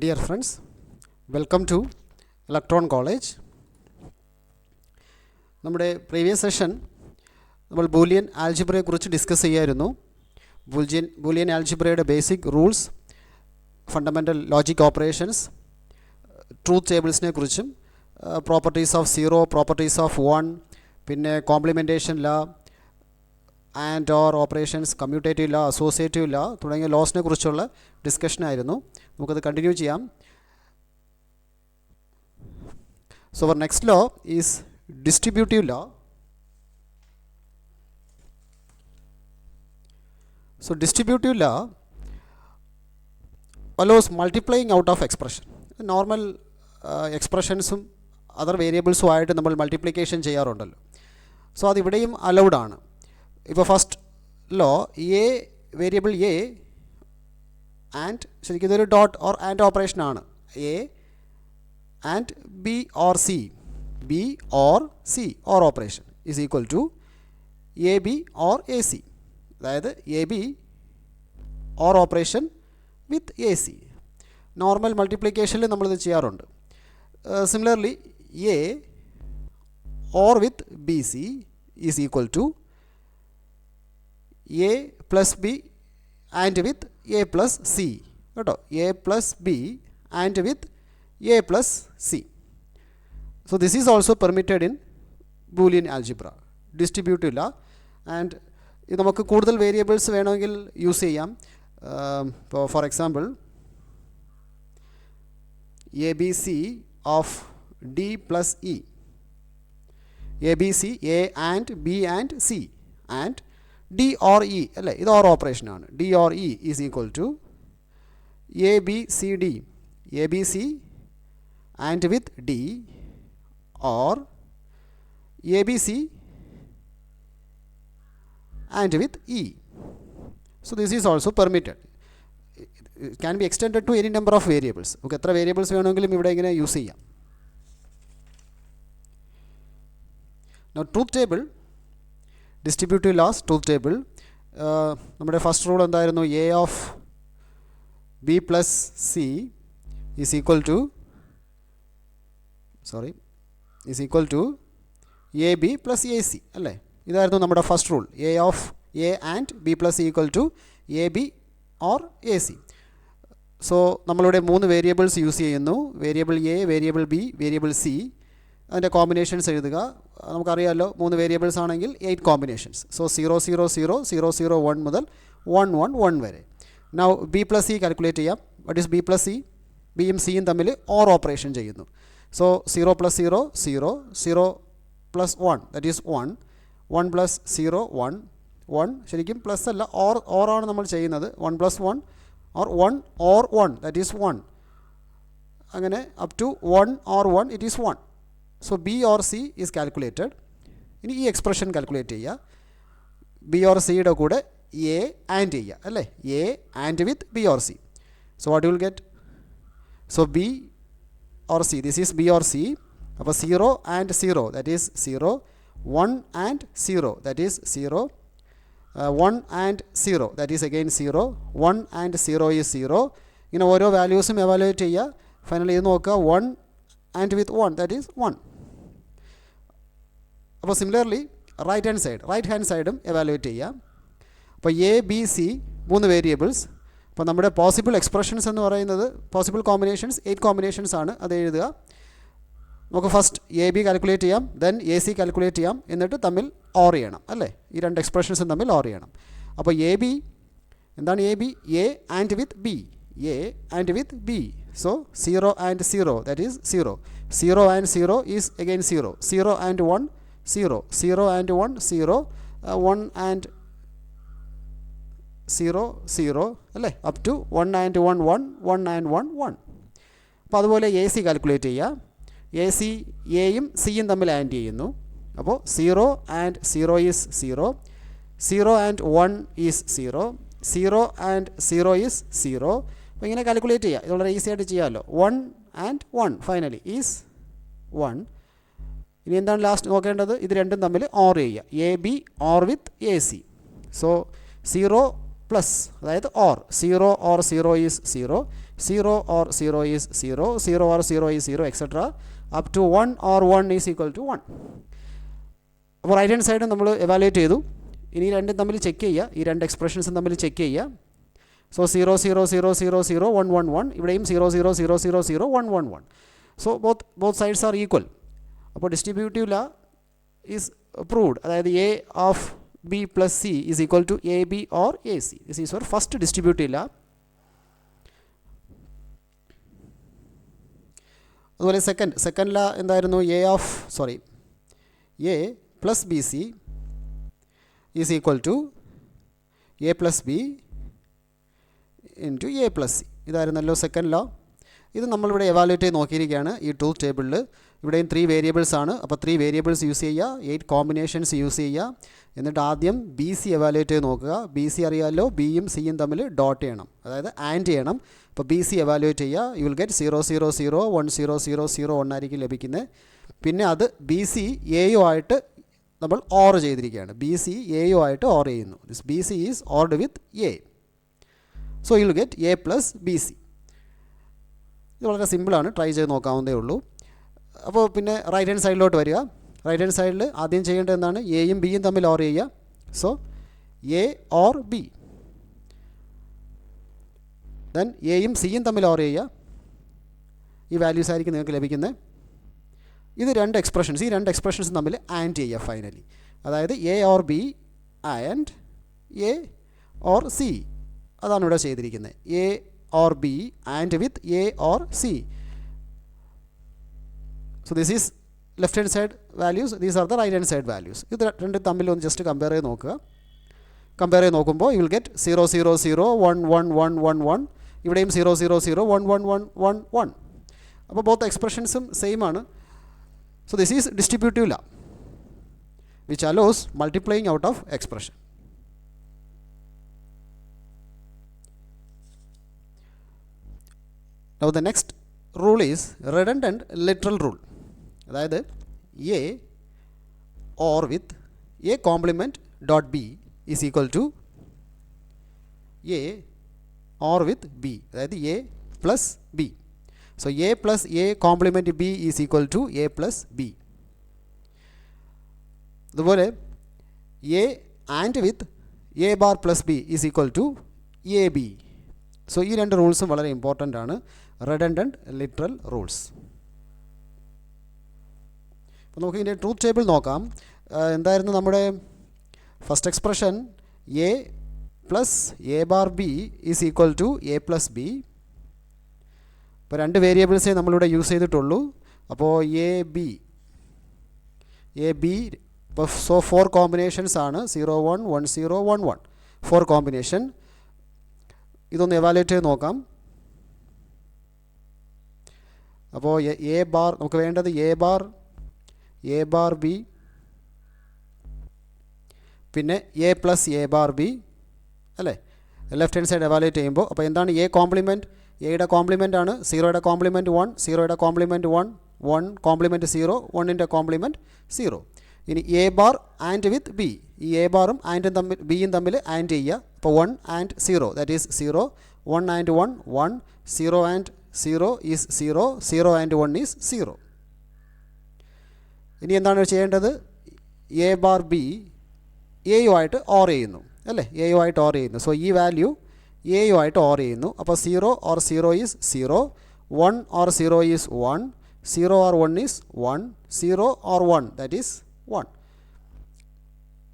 Dear friends, welcome to Electron College. നമ്മുടെ previous session നമ്മൾ Boolean ആൽജിബ്രയെക്കുറിച്ച് ഡിസ്കസ് ചെയ്യായിരുന്നു. ബൂലിയൻ ആൽജിബ്രയുടെ basic rules, fundamental logic operations, truth ടേബിൾസിനെ കുറിച്ചും properties of zero, properties of one, പിന്നെ complementation law, and or operations, commutative law, associative law തുടങ്ങിയ ലോസിനെ കുറിച്ചുള്ള ഡിസ്കഷനായിരുന്നു. നമുക്കത് കണ്ടിന്യൂ ചെയ്യാം. So our next law is distributive law. So distributive law allows multiplying out of expression. Normal expressions other variables ആയിട്ട് നമ്മൾ multiplication ചെയ്യാറുണ്ടല്ലോ. So അതിവിടെയും allowed ആണ്. ഇപ്പോൾ first law A variable A and ശരിക്കും ഇതൊരു ഡോട്ട് ഓർ ആൻഡ് ഓപ്പറേഷനാണ്. A and B or C, B or C or operation is equal to A B or A C, അതായത് A B or operation with A C. Normal മൾട്ടിപ്ലിക്കേഷനിൽ നമ്മളിത് ചെയ്യാറുണ്ട്. Similarly A or with B C is equal to A plus B and with A plus C, കേട്ടോ, A plus B and with A plus C. So this is also permitted in Boolean algebra, distributive law. And ഇത് നമുക്ക് കൂടുതൽ variables വേണമെങ്കിൽ use ചെയ്യാം. ഇപ്പോൾ for example A B C of D plus E, A B C, A and B and C and D or E, അല്ലേ, ഇത് or ഓപ്പറേഷനാണ്. D or E is equal to A B C D, A B C and with D or A B C and with E. So this is also permitted. It can be extended to any number of variables. നമുക്ക് എത്ര variables വേണമെങ്കിലും ഇവിടെ ഇങ്ങനെ use ചെയ്യാം. Now truth table, distributive laws, truth table. നമ്മുടെ first rule എന്തായിരുന്നു? A of B plus C is equal to A B plus A C, അല്ലേ? ഇതായിരുന്നു നമ്മുടെ first rule. A of A and B plus C equal to A B or A C. So നമ്മളിവിടെ 3 variables use ചെയ്യുന്നു. Variable A, variable B, variable C. അതിൻ്റെ combinations എഴുതുക. നമുക്കറിയാമല്ലോ, 3 variables ആണെങ്കിൽ 8 combinations. So 0 0 0 0 0 1 മുതൽ 1 1 1 വരെ. Now B plus C calculate ചെയ്യാം. What is B plus C? ബിയും സിയും തമ്മിൽ ഓർ ഓപ്പറേഷൻ ചെയ്യുന്നു. So 0 plus 0 0, 0 plus 1 that is 1, 1 plus 0 1, 1 ശരിക്കും പ്ലസ് അല്ല, ഓർ ആണ് നമ്മൾ ചെയ്യുന്നത്. 1 plus 1 or 1 or 1 that is 1. അങ്ങനെ up to 1 or 1 it is 1. So B or C is calculated. ഇനി ഈ എക്സ്പ്രഷൻ കാൽക്കുലേറ്റ് ചെയ്യുക. ബി ഓർ സിയുടെ കൂടെ എ ആൻഡ് ചെയ്യുക, അല്ലേ? A and with B or C. So what you will get? So B or C, this is B or C. അപ്പോൾ 0 and 0 that is 0, 1 and 0 that is 0, 1 and 0 that is again 0, 1 and 0 is 0. ഇങ്ങനെ ഓരോ വാല്യൂസും evaluate ചെയ്യുക. Finally ഇത് നോക്കുക, 1 and with 1 that is 1. അപ്പോൾ similarly right hand സൈഡും evaluate ചെയ്യാം. അപ്പോൾ എ ബി സി 3 വേരിയബിൾസ്. അപ്പോൾ നമ്മുടെ പോസിബിൾ എക്സ്പ്രഷൻസ് എന്ന് പറയുന്നത്, പോസിബിൾ കോമ്പിനേഷൻസ് 8 കോമ്പിനേഷൻസ് ആണ്. അത് എഴുതുക. നമുക്ക് ഫസ്റ്റ് എ ബി കാൽക്കുലേറ്റ് ചെയ്യാം, ദെൻ എ സി കാൽക്കുലേറ്റ് ചെയ്യാം, എന്നിട്ട് തമ്മിൽ ഓർ ചെയ്യണം, അല്ലേ? ഈ 2 എക്സ്പ്രഷൻസും തമ്മിൽ ഓർ ചെയ്യണം. അപ്പോൾ എ ബി എന്താണ്? A B, A and with B, A and with B. So 0 and 0 that is 0, 0 and 0 is again 0, 0 and 1 0, 0 and 1 0, 1 and 0 0, അല്ലേ? Up to 1 and 1 1, 1 and 1 1. അപ്പോൾ അതുപോലെ എ സി കാൽക്കുലേറ്റ് ചെയ്യുക. എ സി എയും സിയും തമ്മിൽ and ചെയ്യുന്നു. അപ്പോൾ 0 and 0 is 0, 0 and 1 is 0, 0 and 0 is 0. അപ്പോൾ ഇങ്ങനെ കാൽക്കുലേറ്റ് ചെയ്യുക. ഇത് വളരെ ഈസി ആയിട്ട് ചെയ്യാമല്ലോ. 1 ആൻഡ് 1 ഫൈനലി ഈസ് 1. ഇനി എന്താണ് ലാസ്റ്റ് നോക്കേണ്ടത്? ഇത് രണ്ടും തമ്മിൽ ഓർ ചെയ്യുക. A B or with A C. So 0 plus, അതായത് or 0 or 0 is 0, 0 or 0 is 0, 0 or 0 is 0, etc. up to 1 or 1 is equal to 1. അപ്പോൾ റൈറ്റ് ഹാൻഡ് സൈഡ് നമ്മൾ എവാലുവേറ്റ് ചെയ്തു. ഇനി രണ്ടും തമ്മിൽ ചെക്ക് ചെയ്യുക, ഈ രണ്ട് എക്സ്പ്രഷൻസും തമ്മിൽ ചെക്ക് ചെയ്യുക. സോ 0 0 0 0 0 1 1 1, ഇവിടെയും 0 0 0 0 0 1 1 1. So both sides are equal. അപ്പോൾ ഡിസ്ട്രിബ്യൂട്ടീവ് ലാ ഈസ് പ്രൂവ്ഡ്. അതായത് A of B plus C is equal to A B or A C. This is your first distributive law. അതുപോലെ second law എന്തായിരുന്നു? A plus B C is equal to A plus B into A plus C. ഇതായിരുന്നല്ലോ second law. ഇത് നമ്മളിവിടെ evaluate ചെയ്ത് നോക്കിയിരിക്കുകയാണ് ഈ truth ടേബിളിൽ. ഇവിടെയും 3 variables ആണ്. അപ്പോൾ 3 വേരിയബിൾസ് യൂസ് ചെയ്യുക, 8 കോമ്പിനേഷൻസ് യൂസ് ചെയ്യുക. എന്നിട്ട് ആദ്യം ബി സി എവാലുവേറ്റ് ചെയ്ത് നോക്കുക. ബി സി അറിയാമല്ലോ, ബിയും സിയും തമ്മിൽ ഡോട്ട് ചെയ്യണം, അതായത് ആൻഡ് ചെയ്യണം. അപ്പോൾ ബി സി എവാലുവേറ്റ് ചെയ്യുക. യു വിൽ ഗെറ്റ് 0 0 0 1 0 0 0 1 ആയിരിക്കും ലഭിക്കുന്നത്. പിന്നെ അത് ബി സി എയോ ആയിട്ട് നമ്മൾ ഓർ ചെയ്തിരിക്കുകയാണ്. ബി സി എയോ ആയിട്ട് ഓർ ചെയ്യുന്നു. This B C is ORed with A. So you will get A plus B C. ഇത് വളരെ സിമ്പിളാണ്, ട്രൈ ചെയ്ത് നോക്കാവുന്നതേ ഉള്ളൂ. അപ്പോൾ പിന്നെ റൈറ്റ് ഹാൻഡ് സൈഡിലോട്ട് വരിക. റൈറ്റ് ഹാൻഡ് സൈഡിൽ ആദ്യം ചെയ്യേണ്ടത് എന്താണ്? എയും ബിയും തമ്മിൽ ഓർ ചെയ്യുക. So A or B. Then എയും സിയും തമ്മിൽ ഓർ ചെയ്യുക. ഈ വാല്യൂസ് ആയിരിക്കും നിങ്ങൾക്ക് ലഭിക്കുന്നത്. ഇത് ഈ രണ്ട് എക്സ്പ്രഷൻസ് തമ്മിൽ ആൻഡ് ചെയ്യുക ഫൈനലി. അതായത് A or B and A or C. അതാണ് ഇവിടെ ചെയ്തിരിക്കുന്നത്. A or B and with A or C. So this is left hand side values, these are the right hand side values. ഇത് രണ്ട് തമ്മിൽ ഒന്ന് just compare ചെയ്ത് നോക്കുക. Compare ചെയ്ത് നോക്കുമ്പോൾ യു വിൽ ഗെറ്റ് 0 0 0 1 1 1 1 1. ഇവിടെയും 0 0 0 1 1 1 1 1. അപ്പോൾ ബോത്ത് എക്സ്പ്രഷൻസും സെയിം ആണ്. സോ ദിസ് ഈസ് ഡിസ്ട്രിബ്യൂട്ടീവ് ലാ which allows multiplying out of expression. Now the next rule is redundant literal rule. അതായത് a or with a complement dot b is equal to a or with b. അതായത് a plus b. So a plus a complement b is equal to a plus b. അതുപോലെ a and with a bar plus b is equal to ab. So ഈ രണ്ട് റൂൾസും വളരെ important ആണ്, റെഡൻഡൻറ്റ് literal rules. അപ്പോൾ നമുക്ക് ഇതിൻ്റെ truth table നോക്കാം. എന്തായിരുന്നു നമ്മുടെ first expression? A plus A bar B is equal to A plus B. ഇപ്പോൾ രണ്ട് വേരിയബിൾസേ നമ്മളിവിടെ യൂസ് ചെയ്തിട്ടുള്ളൂ. അപ്പോൾ എ ബി ഇപ്പോൾ 4 കോമ്പിനേഷൻസ് ആണ്. 0 1 1 0 1 1 4 കോമ്പിനേഷൻ. ഇതൊന്ന് എവാലുവേറ്റ് ചെയ്ത് നോക്കാം. അപ്പോൾ എ ബാർ നമുക്ക് വേണ്ടത് എ ബാർ ബി, പിന്നെ A plus A bar B അല്ലേ, ലെഫ്റ്റ് ഹാൻഡ് സൈഡ് എവാലുവേറ്റ് ചെയ്യുമ്പോൾ. അപ്പോൾ എന്താണ് എ കോംപ്ലിമെൻറ്റ്? എയുടെ കോംപ്ലിമെൻ്റ് ആണ് 0യുടെ കോംപ്ലിമെൻറ്റ് 1, 0യുടെ കോംപ്ലിമെൻറ്റ് 1, 1 കോംപ്ലിമെൻറ്റ് 0, 1ൻ്റെ കോംപ്ലിമെൻറ്റ് 0. ഇനി A bar and with B. ഈ എ ബാറും ആൻഡും തമ്മിൽ ബിയും തമ്മിൽ ആൻഡ് ചെയ്യുക. അപ്പോൾ 1 and 0, that is 0. 1 and 1 1, 0 and 0 is 0, 0 and 1 is 0. ഇനി എന്താണ് ചെയ്യേണ്ടത്? എ ബാർ ബി എയുമായിട്ട് ഓർ ചെയ്യുന്നു അല്ലേ, എയുമായിട്ട് ഓർ ചെയ്യുന്നു. സോ ഈ വാല്യൂ എയുമായിട്ട് ഓർ ചെയ്യുന്നു. അപ്പോൾ 0 or 0 is 0, 1 or 0 is 1, 0 or 1 is 1, 0 or 1 that is 1.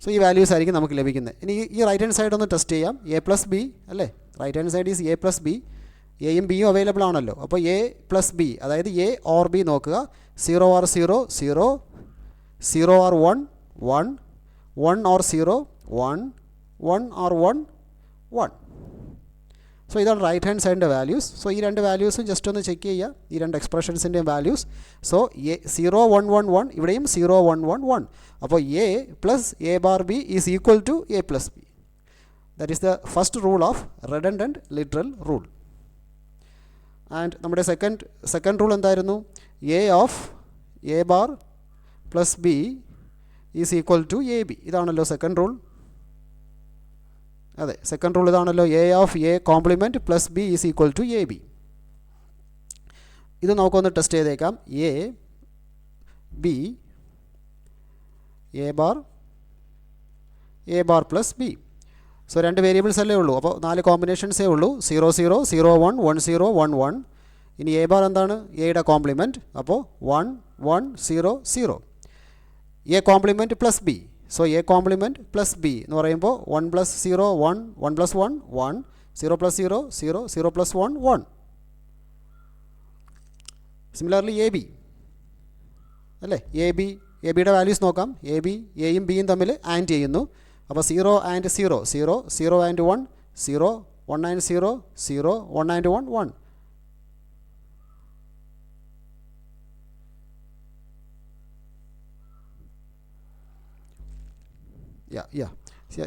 So ഈ വാല്യൂസ് ആയിരിക്കും നമുക്ക് ലഭിക്കുന്നത്. ഇനി ഈ റൈറ്റ് ഹാൻഡ് സൈഡ് ഒന്ന് ടെസ്റ്റ് ചെയ്യാം. എ പ്ലസ് ബി അല്ലേ, right hand side is A plus B. എയും ബിയും അവൈലബിൾ ആണല്ലോ. അപ്പോൾ എ പ്ലസ് ബി, അതായത് എ ഓർ ബി നോക്കുക. 0 or 0 0, 0 or 1 1, 1 or 0 1, 1 or 1 1. So ഇതാണ് റൈറ്റ് ഹാൻഡ് സൈഡിൻ്റെ വാല്യൂസ്. സോ ഈ രണ്ട് വാല്യൂസും ജസ്റ്റ് ഒന്ന് ചെക്ക് ചെയ്യുക, ഈ രണ്ട് എക്സ്പ്രഷൻസിൻ്റെയും വാല്യൂസ്. സോ 0 1 1 1, ഇവിടെയും 0 1 1 1. അപ്പോൾ A plus A bar B is equal to A plus B. That is the first rule of redundant literal rule. And നമ്മുടെ സെക്കൻഡ് റൂൾ എന്തായിരുന്നു? A of A bar plus B is equal to A B. ഇതാണല്ലോ second rule. അതെ, second rule ഇതാണല്ലോ. A of A complement plus B is equal to A B. ഇത് നമുക്കൊന്ന് test ചെയ്തേക്കാം. A B A bar plus B. So 2 variables അല്ലേ ഉള്ളൂ, അപ്പോൾ 4 കോമ്പിനേഷൻസേ ഉള്ളൂ. 0 0 0 1 1 0 1 1. ഇനി എ ബാർ എന്താണ്? എയുടെ കോംപ്ലിമെൻറ്റ്, അപ്പോൾ 1 1 0 0. A complement plus B. So A complement plus B എന്ന് പറയുമ്പോൾ 1 plus 0 1 1 plus 1 1 0 plus 0 0 0 plus 1 1. Similarly A B അല്ലേ, എ ബിയുടെ വാല്യൂസ് നോക്കാം. എയും ബിയും തമ്മിൽ ആൻഡ് ചെയ്യുന്നു. അപ്പോൾ 0 and 0 0 0 and 1 0 1 and 0 0 1 and 1 1.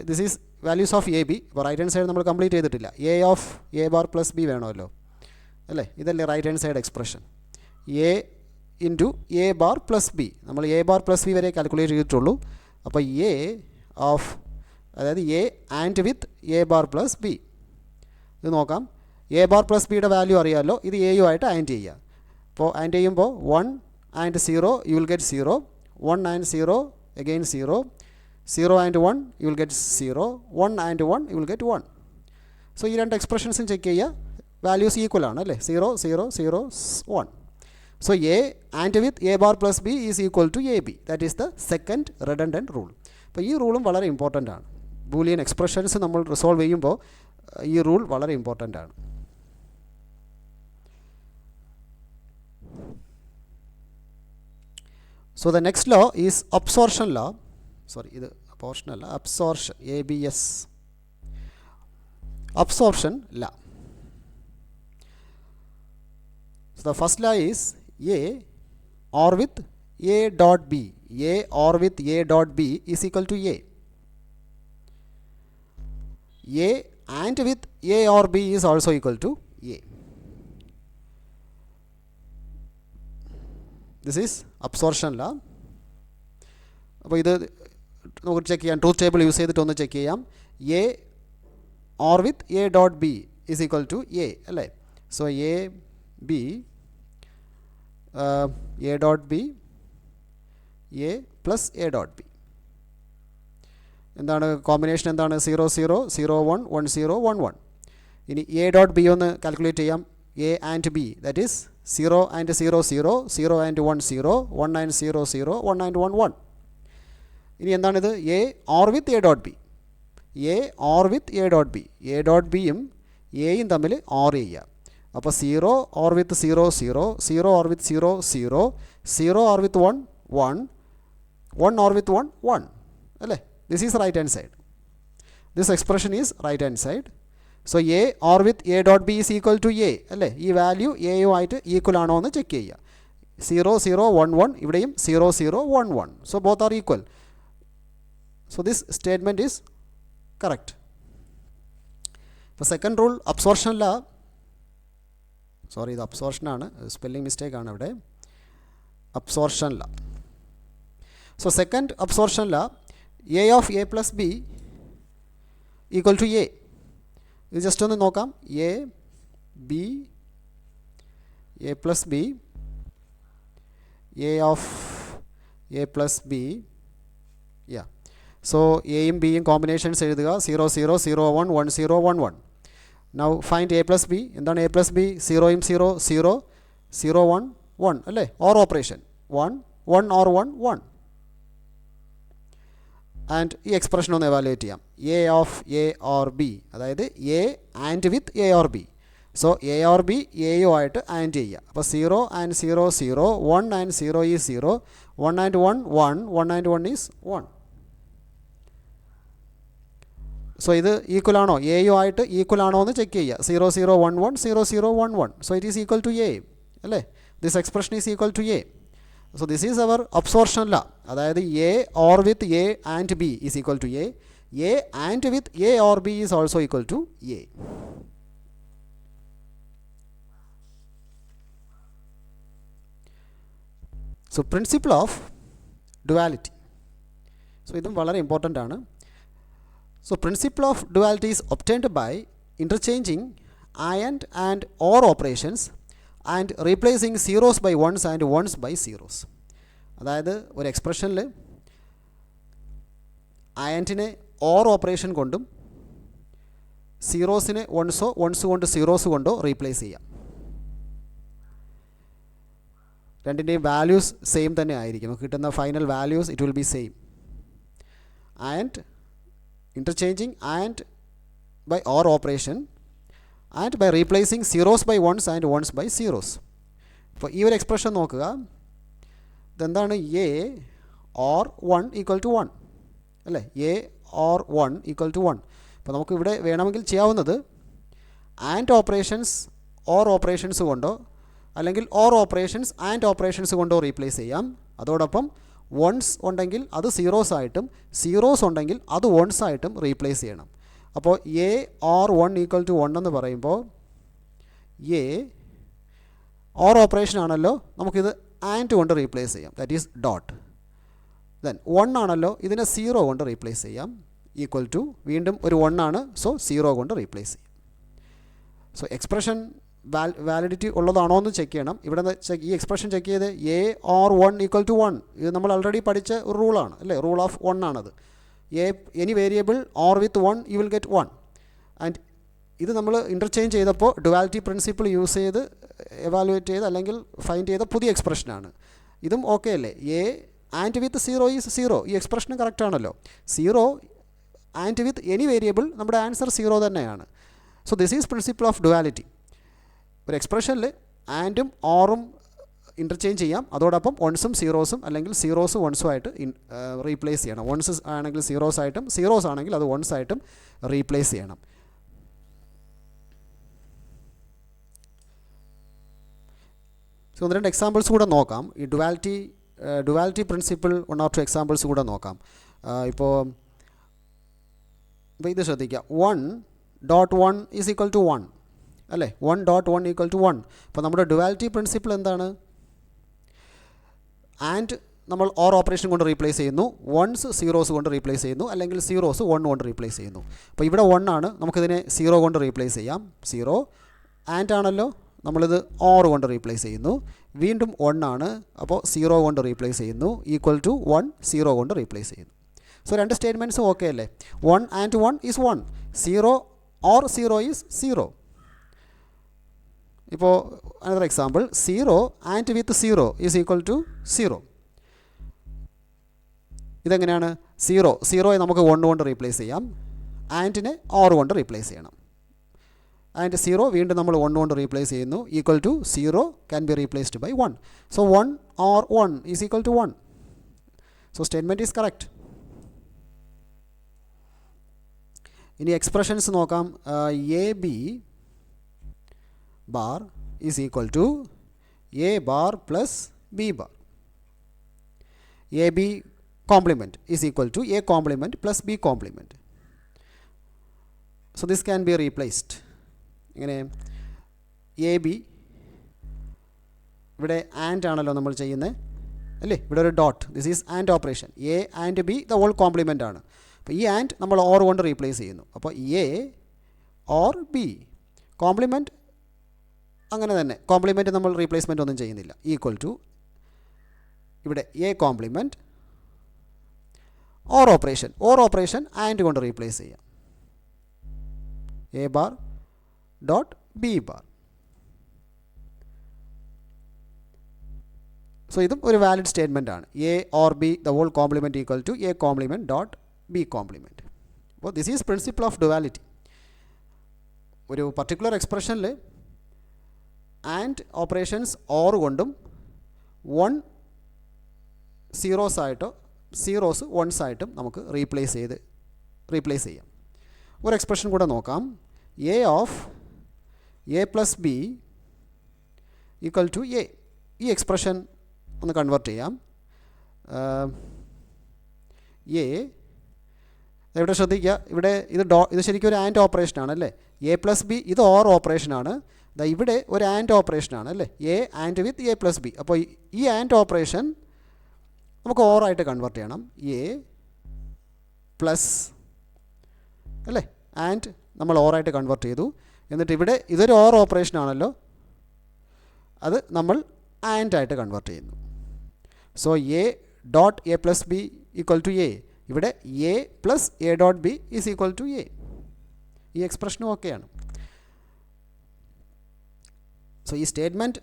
This is values of A B. ഇപ്പോൾ റൈറ്റ് ഹാൻഡ് സൈഡ് നമ്മൾ കംപ്ലീറ്റ് ചെയ്തിട്ടില്ല. A of A bar plus B വേണമല്ലോ അല്ലേ, ഇതല്ലേ right hand side expression. A into A bar plus B. നമ്മൾ A bar plus B വരെ calculate ചെയ്തിട്ടുള്ളൂ. അപ്പോൾ എ ഓഫ്, അതായത് A and with A bar plus B. ഇത് നോക്കാം. എ ബാർ പ്ലസ് ബിയുടെ വാല്യൂ അറിയാമല്ലോ, ഇത് എയുമായിട്ട് ആൻഡ് ചെയ്യുക. അപ്പോൾ ആൻഡ് ചെയ്യുമ്പോൾ 1 and 0 you will get 0, 1 and 0 again 0, 0 and 1 U will get 0, 1 and 1 U will get 1. So ഈ 2 എക്സ്പ്രഷൻസും ചെക്ക് ചെയ്യുക, വാല്യൂസ് ഈക്വൽ ആണ് അല്ലേ, 0 0 0 1. So A and with A bar plus B is equal to AB. That is the second redundant rule. അപ്പോൾ ഈ റൂളും വളരെ important ആണ്. Boolean expressions നമ്മൾ resolve ചെയ്യുമ്പോൾ ഈ റൂൾ വളരെ ഇമ്പോർട്ടൻ്റ് ആണ്. So the next law is absorption law. Sorry, ഇത് അബ്സോർഷൻ അല്ല, absorption, ABS. Absorption law. So the first law is A or with A dot B. A or with A dot B is equal to A. A and with A or B is also equal to A. This is absorption law. അപ്പോൾ ഇത് നമുക്ക് check ചെയ്യാം. Truth table use ചെയ്തിട്ട് ഒന്ന് check ചെയ്യാം. A or with A dot B is equal to A അല്ലേ. So A B A dot B A plus A dot B എന്താണ് combination? എന്താണ്? 0 0 0 1 1 0 1 1. ഇനി A dot B ഒന്ന് കാൽക്കുലേറ്റ് ചെയ്യാം. A and B, that is 0 and 0 0 0 and 1 0 1 and 0 0 1 and 1 1. ഇനി എന്താണിത്? A or with A dot B. A or with A dot B. A dot Bയും Aയും തമ്മിൽ OR ചെയ്യുക. അപ്പോൾ 0 or with 0 0 0 or with 0 0 0 or with 1 1 1 or with 1 1 അല്ലേ. This is right hand side. This expression is right hand side. So A or with A dot B is equal to A അല്ലേ. ഈ value എയുമായിട്ട് equal ആണോ എന്ന് check ചെയ്യുക. 0 0 1 1, ഇവിടെയും 0 0 1 1. So both are equal. So this statement is correct. ഇപ്പോൾ second rule absorption law. Sorry, ഇത് അബ്സോർഷനാണ്, spelling മിസ്റ്റേക്കാണ് ഇവിടെ. Absorption law. So second absorption law, A of A plus B equal to A. ഇത് ജസ്റ്റ് ഒന്ന് നോക്കാം. A B A plus B A of A plus B. Yeah, so എയും ബിയും combinations എഴുതുക. 0 0 0 1 1 0 1 1. Now find A plus B. എന്താണ് A plus B? 0യും 0 0 0 1 1 അല്ലേ. Or operation 1 1 or 1 1. And ഈ expression ഒന്ന് എവാലുവേറ്റ് ചെയ്യാം. A of A or B, അതായത് A and with A or B. So A or B എയുമായിട്ട് ആൻഡ് ചെയ്യുക. അപ്പോൾ 0 and 0 0 1 and 0 is 0 1 and 1 1 1 and 1 is 1. So ഇത് equal ആണോ, എയുമായിട്ട് ഈക്വൽ ആണോ എന്ന് ചെക്ക് ചെയ്യുക. 0 0 1 1 0 0 1 1. So it is equal to A അല്ലേ. This expression is equal to A. So this is our absorption law. അതായത് A or with A and B is equal to A. A and with A or B is also equal to A. So principle of duality. So ഇതും വളരെ important ആണ്. So principle of duality is obtained by interchanging and or operations and replacing zeros by ones and ones by zeros. അതായത് ഒരു എക്സ്പ്രഷനിൽ ആൻഡിനെ or operation കൊണ്ടും സീറോസിനെ വൺസോ വൺസ് കൊണ്ട് സീറോസ് കൊണ്ടോ റീപ്ലേസ് ചെയ്യാം. രണ്ടിൻ്റെയും വാല്യൂസ് സെയിം തന്നെ ആയിരിക്കും. കിട്ടുന്ന final values it will be same. And interchanging and by or operation and by replacing zeros by ones and ones by zeros. ഇപ്പോൾ ഈ ഒരു എക്സ്പ്രഷൻ നോക്കുക. ഇതെന്താണ്? എ ഓർ 1 ഈക്വൽ ടു 1 അല്ലേ? A or 1 equal to 1. അപ്പോൾ നമുക്ക് ഇവിടെ വേണമെങ്കിൽ ചെയ്യാവുന്നത് ആൻഡ് ഓപ്പറേഷൻസ് ഓർ ഓപ്പറേഷൻസ് കൊണ്ടോ അല്ലെങ്കിൽ ഓർ ഓപ്പറേഷൻസ് ആൻഡ് ഓപ്പറേഷൻസ് കൊണ്ടോ റീപ്ലേസ് ചെയ്യാം. അതോടൊപ്പം വൺസ് ഉണ്ടെങ്കിൽ അത് സീറോസ് ആയിട്ടും സീറോസ് ഉണ്ടെങ്കിൽ അത് വൺസ് ആയിട്ടും റീപ്ലേസ് ചെയ്യണം. അപ്പോൾ എ ഓർ 1 ഈക്വൽ ടു 1 എന്ന് പറയുമ്പോൾ എ ഓർ ഓപ്പറേഷൻ ആണല്ലോ, നമുക്കിത് ആൻഡ് കൊണ്ട് റീപ്ലേസ് ചെയ്യാം. That is dot. ദെൻ 1 ആണല്ലോ, ഇതിനെ 0 കൊണ്ട് റീപ്ലേസ് ചെയ്യാം. ഈക്വൽ ടു വീണ്ടും ഒരു 1 ആണ്, സോ 0 കൊണ്ട് റീപ്ലേസ് ചെയ്യും. സോ എക്സ്പ്രഷൻ വാലിഡിറ്റി ഉള്ളതാണോ എന്ന് ചെക്ക് ചെയ്യണം. ഇവിടെ ഈ എക്സ്പ്രഷൻ ചെക്ക് ചെയ്ത് എ ഓർ 1 ഈക്വൽ ടു 1, ഇത് നമ്മൾ ഓൾറെഡി പഠിച്ച ഒരു റൂളാണ് അല്ലേ? റൂൾ ഓഫ് 1 ആണത്. Any variable or with 1 U will get 1. And ഇത് നമ്മൾ ഇൻ്റർചേഞ്ച് ചെയ്തപ്പോൾ ഡുവാലിറ്റി പ്രിൻസിപ്പിൾ യൂസ് ചെയ്ത് എവാലുവേറ്റ് ചെയ്ത് അല്ലെങ്കിൽ ഫൈൻഡ് ചെയ്ത പുതിയ എക്സ്പ്രഷനാണ്. ഇതും ഓക്കെ അല്ലേ? A and with 0 is 0. ഈ എക്സ്പ്രഷനും കറക്റ്റ് ആണല്ലോ. 0 ആൻഡ് വിത്ത് എനി വേരിയബിൾ നമ്മുടെ ആൻസർ 0 തന്നെയാണ്. So this is principle of duality. ഒരു എക്സ്പ്രഷനിൽ ആൻഡും ഓറും ഇൻ്റർചേഞ്ച് ചെയ്യാം. അതോടൊപ്പം വൺസും സീറോസും അല്ലെങ്കിൽ സീറോസ് വൺസും ആയിട്ട് റീപ്ലേസ് ചെയ്യണം. വൺസ് ആണെങ്കിൽ സീറോസ് ആയിട്ടും സീറോസ് ആണെങ്കിൽ അത് വൺസ് ആയിട്ടും റീപ്ലേസ് ചെയ്യണം. സോ ഒന്ന് രണ്ട് എക്സാമ്പിൾസ് കൂടെ നോക്കാം. ഈ ഡുവാലിറ്റി പ്രിൻസിപ്പിൾ 1 or 2 എക്സാമ്പിൾസ് കൂടെ നോക്കാം. ഇപ്പോൾ ഇത് ശ്രദ്ധിക്കുക. 1.1 ഈസ് ഈക്വൽ ടു 1 അല്ലേ? 1.1 ഈക്വൽ ടു 1. അപ്പോൾ നമ്മുടെ ഡുവാലിറ്റി പ്രിൻസിപ്പിൾ എന്താണ്? ആൻഡ് നമ്മൾ ഓർ ഓപ്പറേഷൻ കൊണ്ട് റീപ്ലേസ് ചെയ്യുന്നു, വൺസ് സീറോസ് കൊണ്ട് റീപ്ലേസ് ചെയ്യുന്നു, അല്ലെങ്കിൽ സീറോസ് 1 കൊണ്ട് റീപ്ലേസ് ചെയ്യുന്നു. അപ്പോൾ ഇവിടെ 1 ആണ്, നമുക്കിതിനെ 0 കൊണ്ട് റീപ്ലേസ് ചെയ്യാം. 0 ആൻഡ് ആണല്ലോ, നമ്മളിത് ഓർ കൊണ്ട് റീപ്ലേസ് ചെയ്യുന്നു. വീണ്ടും 1 ആണ്, അപ്പോൾ 0 കൊണ്ട് റീപ്ലേസ് ചെയ്യുന്നു. ഈക്വൽ ടു 1 0 കൊണ്ട് റീപ്ലേസ് ചെയ്യുന്നു. സോ രണ്ട് സ്റ്റേറ്റ്മെൻറ്റ്സും ഓക്കെ അല്ലേ? 1 ആൻഡ് 1 ഈസ് 1, 0 ഓർ 0 ഈസ് 0. ഇപ്പോൾ another example, 0 and with 0 is equal to 0. ഇതെങ്ങനെയാണ്? 0യെ നമുക്ക് 1 കൊണ്ട് റീപ്ലേസ് ചെയ്യാം, ആൻഡിനെ ഓർ കൊണ്ട് റീപ്ലേസ് ചെയ്യണം. ആൻഡ് 0 വീണ്ടും നമ്മൾ 1 കൊണ്ട് റീപ്ലേസ് ചെയ്യുന്നു. Equal to 0 can be replaced by 1. So 1 or 1 is equal to 1. So statement is correct. ഇനി എക്സ്പ്രഷൻസ് നോക്കാം. A B bar is equal to A bar plus B bar. A B compliment is equal to A complement plus B complement. So this can be replaced. ഇങ്ങനെ A B, ഇവിടെ and ആണല്ലോ നമ്മൾ ചെയ്യുന്നത് അല്ലേ? ഇവിടെ ഒരു dot, this is and operation. A and B the whole complement ആണ്. അപ്പോൾ ഈ ആൻഡ് നമ്മൾ ഓർ കൊണ്ട് റീപ്ലേസ് ചെയ്യുന്നു. അപ്പോൾ എ ഓർ ബി കോംപ്ലിമെൻറ്റ് അങ്ങനെ തന്നെ, കോംപ്ലിമെൻറ്റ് നമ്മൾ റീപ്ലേസ്മെൻ്റ് ഒന്നും ചെയ്യുന്നില്ല. ഈക്വൽ ടു ഇവിടെ A complement or operation and കൊണ്ട് റീപ്ലേസ് ചെയ്യാം. A bar dot B bar. So ഇതും ഒരു വാലിഡ് സ്റ്റേറ്റ്മെൻ്റ് ആണ്. A or B the whole complement equal to A complement dot B complement. അപ്പോൾ this is principle of duality. ഒരു particular എക്സ്പ്രഷനിൽ and operations or കൊണ്ടും 1 zeros ആയിട്ടോ zeros once ആയിട്ടും നമുക്ക് റീപ്ലേസ് ചെയ്യാം. ഒരു എക്സ്പ്രഷൻ കൂടെ നോക്കാം. A of A plus B equal to A. ഈ എക്സ്പ്രഷൻ ഒന്ന് കൺവേർട്ട് ചെയ്യാം. എ ഇവിടെ ശ്രദ്ധിക്കുക, ഇവിടെ ഇത് ശരിക്കും ഒരു ആൻഡ് ഓപ്പറേഷനാണ് അല്ലേ? എ പ്ലസ് ബി ഇത് ഓർ ഓപ്പറേഷനാണ്. ഇവിടെ ഒരു ആൻഡ് ഓപ്പറേഷനാണ് അല്ലേ? A and with A plus B. അപ്പോൾ ഈ ആൻഡ് ഓപ്പറേഷൻ നമുക്ക് ഓറായിട്ട് കൺവേർട്ട് ചെയ്യണം. എ പ്ലസ് അല്ലേ? ആൻഡ് നമ്മൾ ഓറായിട്ട് കൺവേർട്ട് ചെയ്തു. എന്നിട്ട് ഇവിടെ ഇതൊരു ഓർ ഓപ്പറേഷൻ ആണല്ലോ. അത് നമ്മൾ ആൻഡ് ആയിട്ട് കൺവേർട്ട് ചെയ്യുന്നു. So A dot A plus B equal to A, ഇവിടെ A plus A dot B is equal to A. ഈ എക്സ്പ്രഷനും ഓക്കെയാണ്. സോ ഈ സ്റ്റേറ്റ്മെൻറ്റ്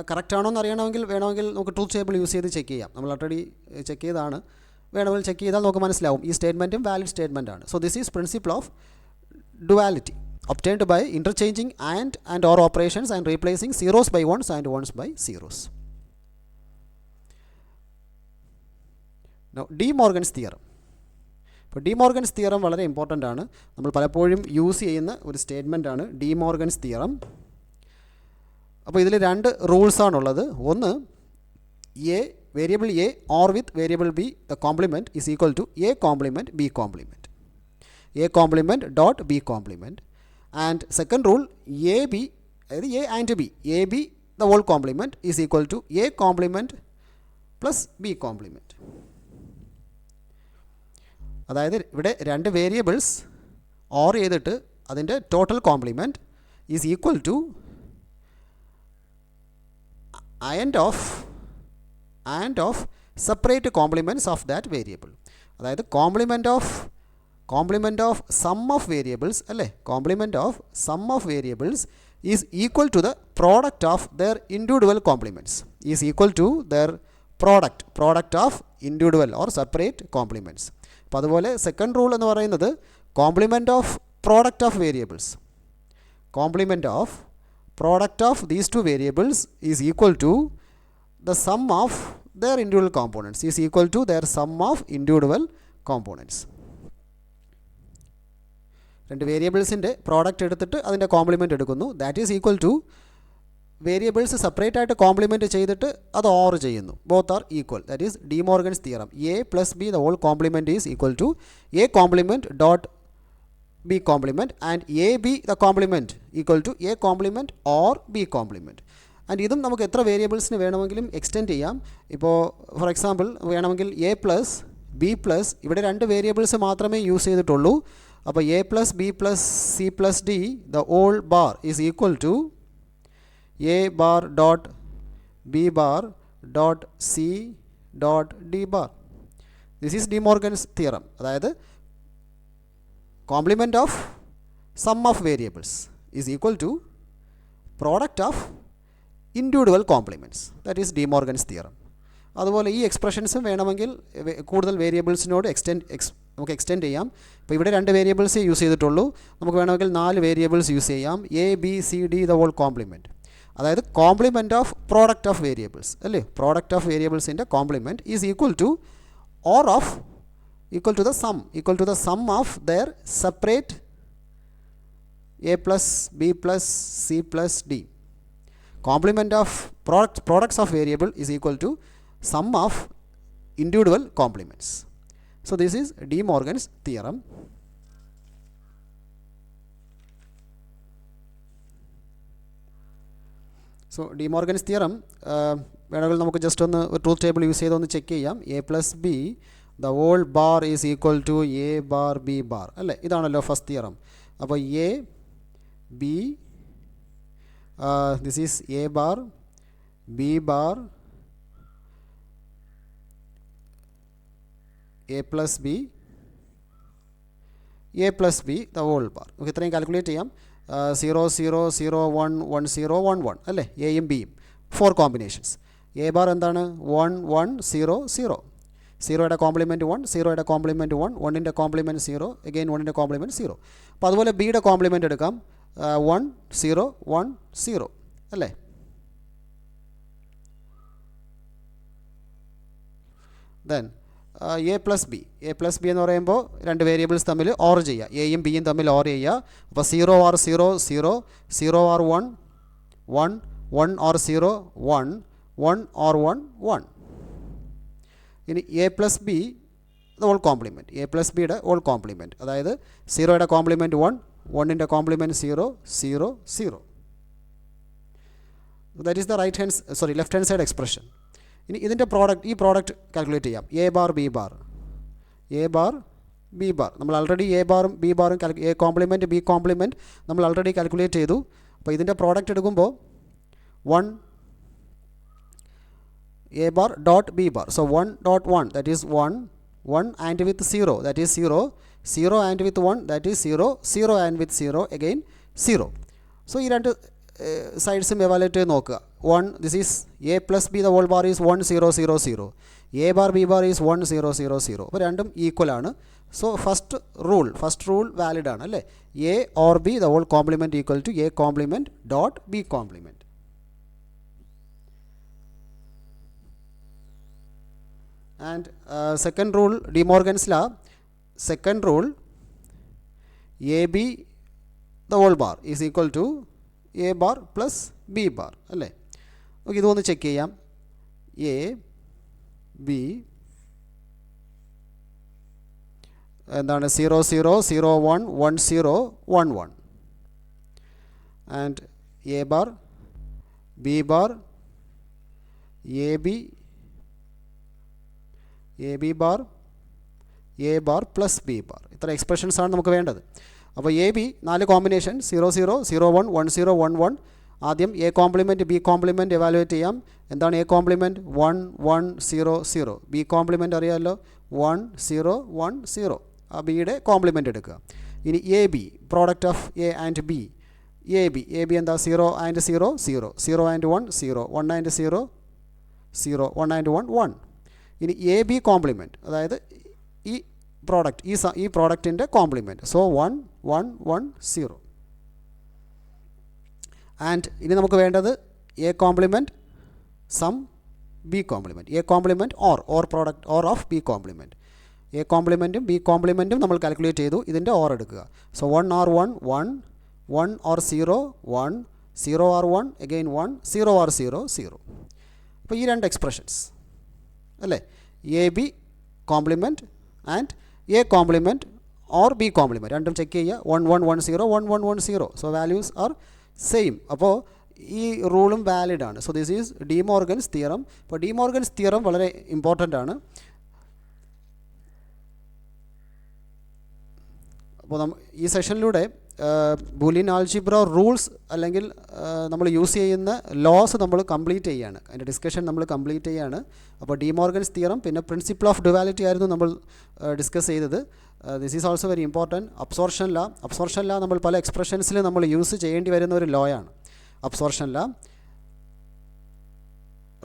കറക്റ്റ് ആണോ എന്ന് അറിയണമെങ്കിൽ വേണമെങ്കിൽ നമുക്ക് ട്രൂത്ത് ടേബിൾ യൂസ് ചെയ്ത് ചെക്ക് ചെയ്യാം. നമ്മൾ ഓൾറെഡി ചെക്ക് ചെയ്താണ്. വേണമെങ്കിൽ ചെക്ക് ചെയ്താൽ നമുക്ക് മനസ്സിലാവും ഈ സ്റ്റേറ്റ്മെൻറ്റും വാലിഡ് സ്റ്റേറ്റ്മെൻ്റ് ആണ്. So this is principle of duality obtained by interchanging and or operations and replacing zeros by ones and ones by zeros. Now De Morgan's theorem. ഇപ്പോൾ ഡി മോർഗൻസ് തിയറം വളരെ important ആണ്. നമ്മൾ പലപ്പോഴും use ചെയ്യുന്ന ഒരു statement ആണ് D Morgan's theorem. അപ്പോൾ ഇതിൽ രണ്ട് റൂൾസാണുള്ളത്. ഒന്ന്, A variable A or with variable B the complement is equal to A complement B complement, A complement dot B complement. And second rule A B, അതായത് A and B, A B the whole complement is equal to A complement plus B complement. അതായത് ഇവിടെ രണ്ട് variables or ചെയ്തിട്ട് അതിൻ്റെ total complement is equal to and of separate complements of that variable. അതായത് complement of sum of variables അല്ലേ, complement of sum of variables is equal to the product of their individual complements, is equal to their product of individual or separate complements. അപ്പോൾ അതുപോലെ second rule എന്ന് പറയുന്നത് complement of product of variables, complement of product of these two variables is equal to the sum of their individual components, is equal to their sum of individual components. രണ്ട് വേരിയബിൾസിൻ്റെ product എടുത്തിട്ട് അതിൻ്റെ complement എടുക്കുന്നു. That is equal to variables separate ആയിട്ട് complement ചെയ്തിട്ട് അത് or ചെയ്യുന്നു. Both are equal. That is De Morgan's theorem. A plus B the whole complement is equal to A complement dot B complement and AB the complement equal to A complement or B complement. And ഇതും നമുക്ക് എത്ര വേരിയബിൾസിന് വേണമെങ്കിലും extend ചെയ്യാം. ഇപ്പോൾ for example വേണമെങ്കിൽ A plus B plus, ഇവിടെ രണ്ട് വേരിയബിൾസ് മാത്രമേ യൂസ് ചെയ്തിട്ടുള്ളൂ. അപ്പോൾ A plus B plus C plus D the whole bar is equal to A bar dot B bar dot C dot D bar. This is De Morgan's theorem. അതായത് complement of sum of variables is equal to product of individual complements. That is De Morgan's theorem. അതുപോലെ ഈ എക്സ്പ്രഷൻസും വേണമെങ്കിൽ കൂടുതൽ വേരിയബിൾസിനോട് നമുക്ക് extend ചെയ്യാം. ഇപ്പോൾ ഇവിടെ രണ്ട് വേരിയബിൾസേ യൂസ് ചെയ്തിട്ടുള്ളൂ. നമുക്ക് വേണമെങ്കിൽ 4 വേരിയബിൾസ് യൂസ് ചെയ്യാം. A B C D the whole complement. അതായത് complement of product of variables അല്ലേ, പ്രോഡക്റ്റ് ഓഫ് വേരിയബിൾസിൻ്റെ complement is equal to or of equal to the sum of their separate a plus b plus c plus d. Complement of products of variable is equal to sum of individual complements. So this is De Morgan's theorem. So De Morgan's theorem വേണമെങ്കിൽ നമുക്ക് just ഒന്ന് truth table use ചെയ്തൊന്ന് check ചെയ്യാം. A plus B the whole bar is equal to A bar B bar അല്ലേ, ഇതാണല്ലോ first theorem. അപ്പോൾ A B, this is A bar B bar A plus B the whole bar. നമുക്ക് ഇത്രയും calculate ചെയ്യാം. 0 0 0 1 1 0 1 1 അല്ലേ, എയും ബിയും 4 കോമ്പിനേഷൻസ്. എ ബാർ എന്താണ് 1 1 0 0, സീറോയുടെ കോംപ്ലിമെൻറ്റ് 1, സീറോയുടെ കോംപ്ലിമെൻറ്റ് 1, 1ൻ്റെ കോംപ്ലിമെൻറ്റ് 0, അഗെയിൻ 1ൻ്റെ കോംപ്ലിമെൻറ്റ് 0. അപ്പോൾ അതുപോലെ ബിയുടെ കോംപ്ലിമെൻറ്റ് എടുക്കാം 1 0 1 0 അല്ലേ. ദെൻ എ പ്ലസ് ബി എന്ന് പറയുമ്പോൾ രണ്ട് വേരിയബിൾസ് തമ്മിൽ ഓർ ചെയ്യുക, എയും ബിയും തമ്മിൽ ഓർ ചെയ്യുക. അപ്പോൾ 0 ഓർ 0 0, 0 ഓർ 1 1, 1 ഓർ 0 1, 1 ഓർ 1 1. ഇനി A plus B the whole complement, A plus ബിയുടെ ഹോൾ കോംപ്ലിമെൻറ്റ്, അതായത് സീറോയുടെ കോംപ്ലിമെൻറ്റ് 1, 1ൻ്റെ complement 0 0 0. That is the left hand side expression. ഇനി ഇതിൻ്റെ ഈ പ്രോഡക്റ്റ് കാൽക്കുലേറ്റ് ചെയ്യാം. എ ബാർ ബി ബാർ നമ്മൾ ആൾറെഡി എ ബാറും ബി ബാറും എ കോംപ്ലിമെൻറ്റ് ബി കോംപ്ലിമെൻറ്റ് നമ്മൾ ആൾറെഡി കാൽക്കുലേറ്റ് ചെയ്തു. അപ്പോൾ ഇതിൻ്റെ പ്രോഡക്റ്റ് എടുക്കുമ്പോൾ 1 a bar dot b bar. So 1 dot 1, that is 1, 1 and with 0, that is 0, 0 and with 1, that is 0, 0 and with 0, again 0. So ഈ രണ്ട് സൈഡ്സും evaluate ചെയ്ത് നോക്കുക. 1, this is a plus b, the whole bar is 1 0 0 0, a bar b bar is 1 0 0 0. അപ്പോൾ രണ്ടും equal ആണ്. So first rule valid ആണ് അല്ലേ. a or b the whole complement equal to a complement dot b complement. And second rule, De Morgan's law, second rule, ab the whole bar is equal to a bar plus b bar അല്ലേ. Okay, ഇതൊന്ന് check ചെയ്യാം. a b എന്താണ് 0 0 0 1 1 0 1 1 and a bar b bar ab bar a bar plus b bar. ഇത്ര expressions ആണ് നമുക്ക് വേണ്ടത്. അപ്പോൾ A B 4 combination 0 0 0 1 1 0 1 1. ആദ്യം A complement B compliment evaluate ചെയ്യാം. എന്താണ് എ കോംപ്ലിമെൻറ്റ്? 1 1 0 0. ബി കോംപ്ലിമെൻറ്റ് അറിയാമല്ലോ, 1 0 1 0. ആ ബിയുടെ കോംപ്ലിമെൻറ്റ് എടുക്കുക. ഇനി A B, product of A and B. A B എന്താ? 0 ആൻഡ് 0 0, 0 ആൻഡ് 1 0, 1 ആൻഡ് 0 0, 1 ആൻഡ് 1 1. ഇനി എ ബി കോംപ്ലിമെൻറ്റ്, അതായത് ഈ പ്രോഡക്റ്റ്, ഈ പ്രോഡക്റ്റിൻ്റെ കോംപ്ലിമെൻറ്റ്. സോ 1 1 1 0. ആൻഡ് ഇനി നമുക്ക് വേണ്ടത് A complement sum B complement. A complement or product or of B complement. A കോംപ്ലിമെൻറ്റും ബി കോംപ്ലിമെൻറ്റും നമ്മൾ കാൽക്കുലേറ്റ് ചെയ്തു. ഇതിൻ്റെ ഓർ എടുക്കുക. So 1 or 1 1, 1 or 0 1, 0 or 1 again 1, 0 or 0 0. അപ്പോൾ ഈ രണ്ട് എക്സ്പ്രഷൻസ് അല്ലേ, A B complement and A complement or B compliment രണ്ടും ചെക്ക് ചെയ്യുക. 1 1 1 0, 1 1 1 0. So values are same. അപ്പോൾ ഈ റൂളും വാലിഡ് ആണ്. So this is De Morgan's theorem. അപ്പോൾ ഡി മോർഗൻസ് തിയറം വളരെ ഇമ്പോർട്ടൻ്റ് ആണ്. അപ്പോൾ ഈ സെഷനിലൂടെ ബൂലിയൻ ആൾജിബ്ര റൂൾസ് അല്ലെങ്കിൽ നമ്മൾ യൂസ് ചെയ്യുന്ന ലോസ് നമ്മൾ കംപ്ലീറ്റ് ചെയ്യുകയാണ്. അതിൻ്റെ ഡിസ്കഷൻ നമ്മൾ കംപ്ലീറ്റ് ചെയ്യുകയാണ്. അപ്പോൾ ഡി മോർഗൻസ് തിയറം പിന്നെ പ്രിൻസിപ്പിൾ ഓഫ് ഡുവാലിറ്റി ആയിരുന്നു നമ്മൾ ഡിസ്കസ് ചെയ്തത്. This is also very important. Absorption ലാ നമ്മൾ പല എക്സ്പ്രഷൻസിൽ നമ്മൾ യൂസ് ചെയ്യേണ്ടി വരുന്ന ഒരു ലോ ആണ് അബ്സോർഷൻ ലാ.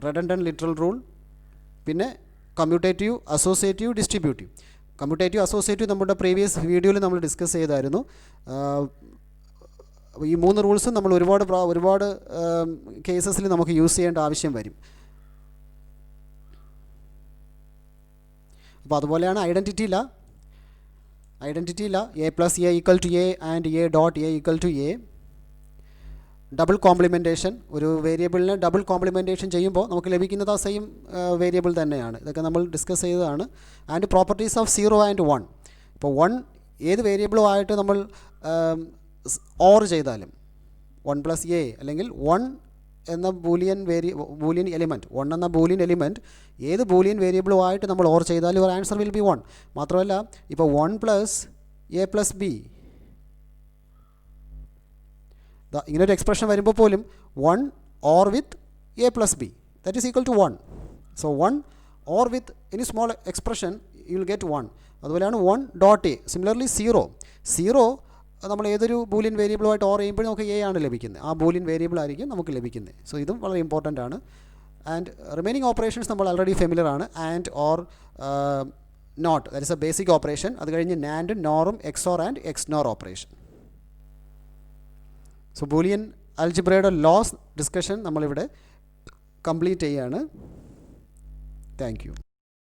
റെഡൻഡൻറ്റ് ലിറ്ററൽ റൂൾ, പിന്നെ commutative, associative, distributive. Commutative associative നമ്മുടെ പ്രീവിയസ് വീഡിയോയിൽ നമ്മൾ ഡിസ്കസ് ചെയ്തായിരുന്നു. ഈ 3 റൂൾസും നമ്മൾ ഒരുപാട് കേസസിൽ നമുക്ക് യൂസ് ചെയ്യേണ്ട ആവശ്യം വരും. അപ്പോൾ അതുപോലെയാണ് identity law. A plus A equal to A and A dot A equal to A. Double complementation, ഒരു വേരിയബിളിന് ഡബിൾ കോംപ്ലിമെൻറ്റേഷൻ ചെയ്യുമ്പോൾ നമുക്ക് ലഭിക്കുന്നത് ആ സെയിം വേരിയബിൾ തന്നെയാണ്. ഇതൊക്കെ നമ്മൾ ഡിസ്കസ് ചെയ്തതാണ്. And properties of 0 and 1. ഇപ്പോൾ 1 ഏത് വേരിയബിളുമായിട്ട് നമ്മൾ ഓർ ചെയ്താലും 1 പ്ലസ് എ അല്ലെങ്കിൽ 1 എന്ന ബൂലിയൻ എലിമെൻറ്റ്, 1 എന്ന ബൂലിയൻ എലിമെൻറ്റ് ഏത് ബൂലിയൻ വേരിയബിളുമായിട്ട് നമ്മൾ ഓർ ചെയ്താലും യുവർ ആൻസർ വിൽ ബി 1. മാത്രമല്ല ഇപ്പോൾ 1 പ്ലസ് എ പ്ലസ് ബി, ഇങ്ങനൊരു എക്സ്പ്രഷൻ വരുമ്പോൾ പോലും 1 or with A plus B that is equal to 1. So 1 or with any small expression you will get 1. അതുപോലെയാണ് 1 dot A. Similarly 0 നമ്മൾ ഏതൊരു Boolean വേരിയബിളുമായിട്ട് or ചെയ്യുമ്പോഴും നമുക്ക് എ ആണ് ലഭിക്കുന്നത്. ആ ബൂലിയൻ വേരിയബിൾ ആയിരിക്കും നമുക്ക് ലഭിക്കുന്നത്. സോ ഇതും വളരെ ഇമ്പോർട്ടൻ്റ് ആണ്. ആൻഡ് റിമൈനിങ് ഓപ്പറേഷൻസ് നമ്മൾ ഓൾറെഡി ഫെമിലിയർ ആണ്. And or not, that is a basic operation. അത് കഴിഞ്ഞ് നാൻഡും നോറും XOR and XNOR operation. So Boolean അൽജിബ്രയുടെ ലോസ് ഡിസ്കഷൻ നമ്മളിവിടെ കംപ്ലീറ്റ് ചെയ്യുകയാണ്. Thank U.